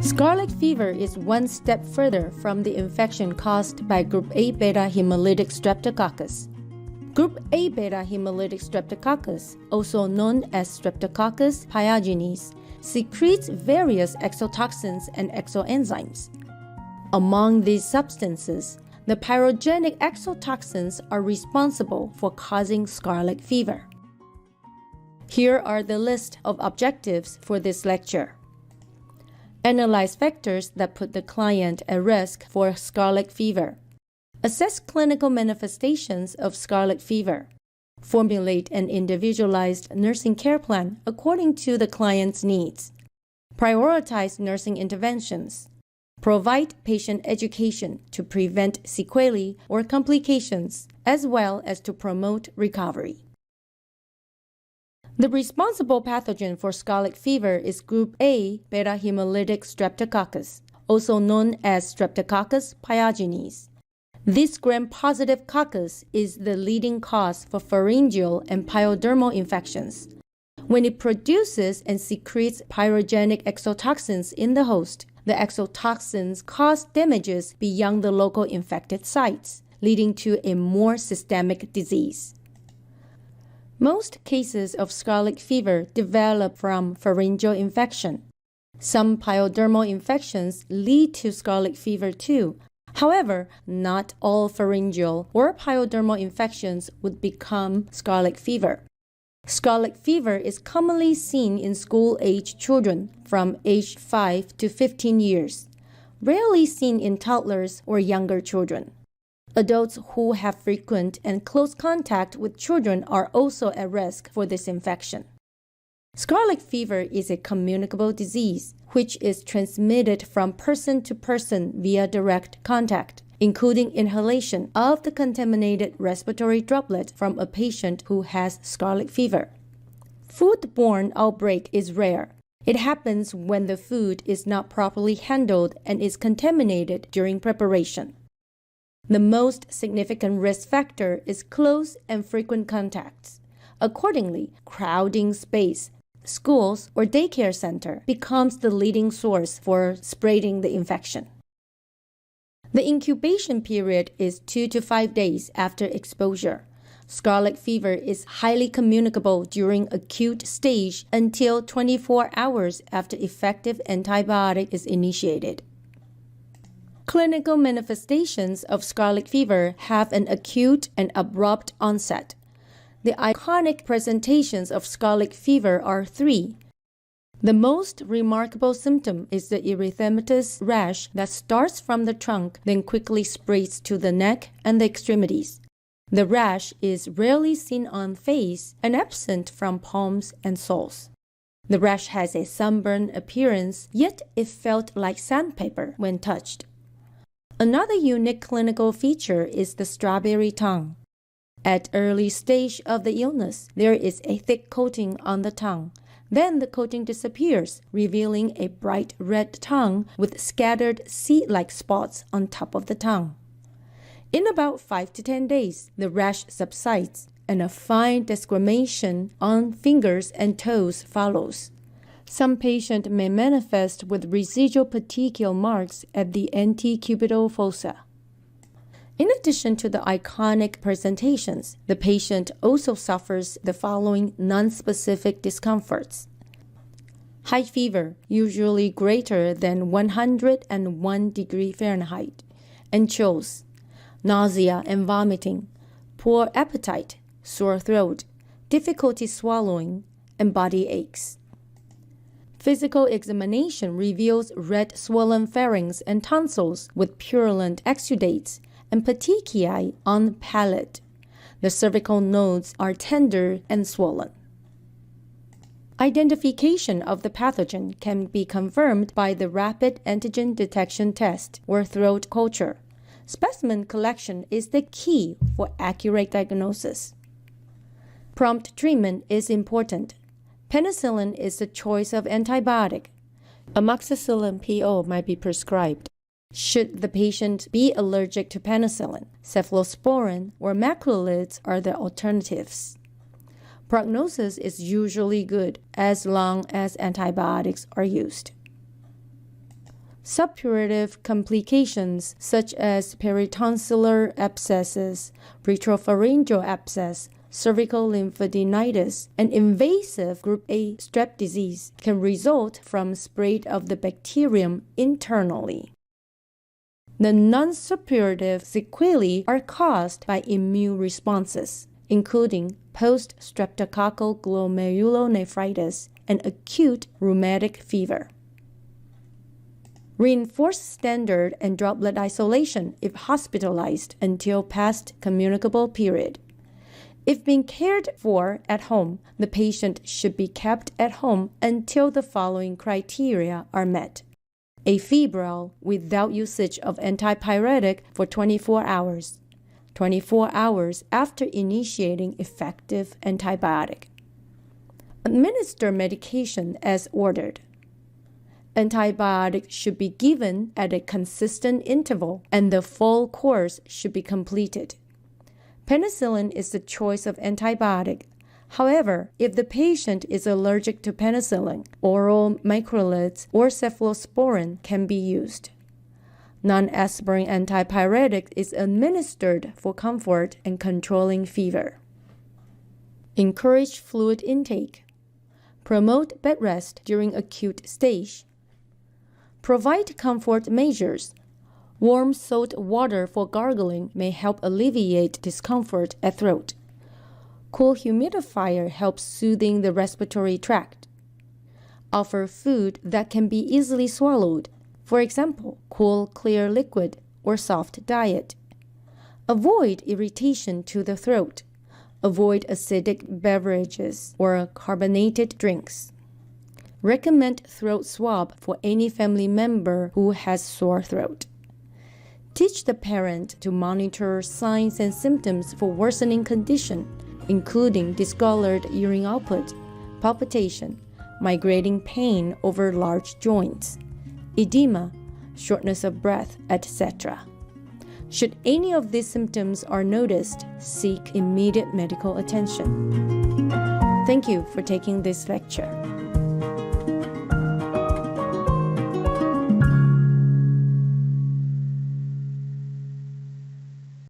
Scarlet fever is one step further from the infection caused by group A beta hemolytic streptococcus. Group A beta hemolytic streptococcus, also known as streptococcus pyogenes, secretes various exotoxins and exoenzymes. Among these substances, the pyrogenic exotoxins are responsible for causing scarlet fever. Here are the list of objectives for this lecture. Analyze factors that put the client at risk for scarlet fever. Assess clinical manifestations of scarlet fever. Formulate an individualized nursing care plan according to the client's needs. Prioritize nursing interventions. Provide patient education to prevent sequelae or complications, as well as to promote recovery. The responsible pathogen for scarlet fever is group A beta hemolytic streptococcus, also known as streptococcus pyogenes. This gram-positive coccus is the leading cause for pharyngeal and pyodermal infections. When it produces and secretes pyrogenic exotoxins in the host, the exotoxins cause damages beyond the local infected sites, leading to a more systemic disease. Most cases of scarlet fever develop from pharyngeal infection. Some pyodermal infections lead to scarlet fever too. However, not all pharyngeal or pyodermal infections would become scarlet fever. Scarlet fever is commonly seen in school-age children from age 5 to 15 years, rarely seen in toddlers or younger children. Adults who have frequent and close contact with children are also at risk for this infection. Scarlet fever is a communicable disease, which is transmitted from person to person via direct contact, including inhalation of the contaminated respiratory droplet from a patient who has scarlet fever. Foodborne outbreak is rare. It happens when the food is not properly handled and is contaminated during preparation. The most significant risk factor is close and frequent contacts. Accordingly, crowding space, schools, or daycare center becomes the leading source for spreading the infection. The incubation period is 2 to 5 days after exposure. Scarlet fever is highly communicable during acute stage until 24 hours after effective antibiotic is initiated. Clinical manifestations of scarlet fever have an acute and abrupt onset. The iconic presentations of scarlet fever are 3. The most remarkable symptom is the erythematous rash that starts from the trunk, then quickly spreads to the neck and the extremities. The rash is rarely seen on face and absent from palms and soles. The rash has a sunburn appearance, yet it felt like sandpaper when touched. Another unique clinical feature is the strawberry tongue. At early stage of the illness, there is a thick coating on the tongue. Then the coating disappears, revealing a bright red tongue with scattered seed-like spots on top of the tongue. In about 5 to 10 days, the rash subsides, and a fine desquamation on fingers and toes follows. Some patient may manifest with residual petechial marks at the antecubital fossa. In addition to the iconic presentations, the patient also suffers the following nonspecific discomforts. High fever, usually greater than 101 degrees Fahrenheit, and chills, nausea and vomiting, poor appetite, sore throat, difficulty swallowing, and body aches. Physical examination reveals red swollen pharynx and tonsils with purulent exudates and petechiae on palate. The cervical nodes are tender and swollen. Identification of the pathogen can be confirmed by the rapid antigen detection test or throat culture. Specimen collection is the key for accurate diagnosis. Prompt treatment is important. Penicillin is the choice of antibiotic. Amoxicillin PO might be prescribed. Should the patient be allergic to penicillin, cephalosporin, or macrolides are the alternatives. Prognosis is usually good as long as antibiotics are used. Suppurative complications such as peritonsillar abscesses, retropharyngeal abscess, cervical lymphadenitis, and invasive group A strep disease can result from spread of the bacterium internally. The non-suppurative sequelae are caused by immune responses, including post-streptococcal glomerulonephritis and acute rheumatic fever. Reinforce standard and droplet isolation if hospitalized until past communicable period. If being cared for at home, the patient should be kept at home until the following criteria are met. Afebrile without usage of antipyretic for 24 hours. 24 hours after initiating effective antibiotic. Administer medication as ordered. Antibiotics should be given at a consistent interval, and the full course should be completed. Penicillin is the choice of antibiotic. However, if the patient is allergic to penicillin, oral macrolides or cephalosporin can be used. Non-aspirin antipyretic is administered for comfort and controlling fever. Encourage fluid intake. Promote bed rest during acute stage. Provide comfort measures. Warm salt water for gargling may help alleviate discomfort at throat. Cool humidifier helps soothing the respiratory tract. Offer food that can be easily swallowed. For example, cool, clear liquid or soft diet. Avoid irritation to the throat. Avoid acidic beverages or carbonated drinks. Recommend throat swab for any family member who has sore throat. Teach the parent to monitor signs and symptoms for worsening condition, including discolored urine output, palpitation, migrating pain over large joints, edema, shortness of breath, etc. Should any of these symptoms are noticed, seek immediate medical attention. Thank you for taking this lecture.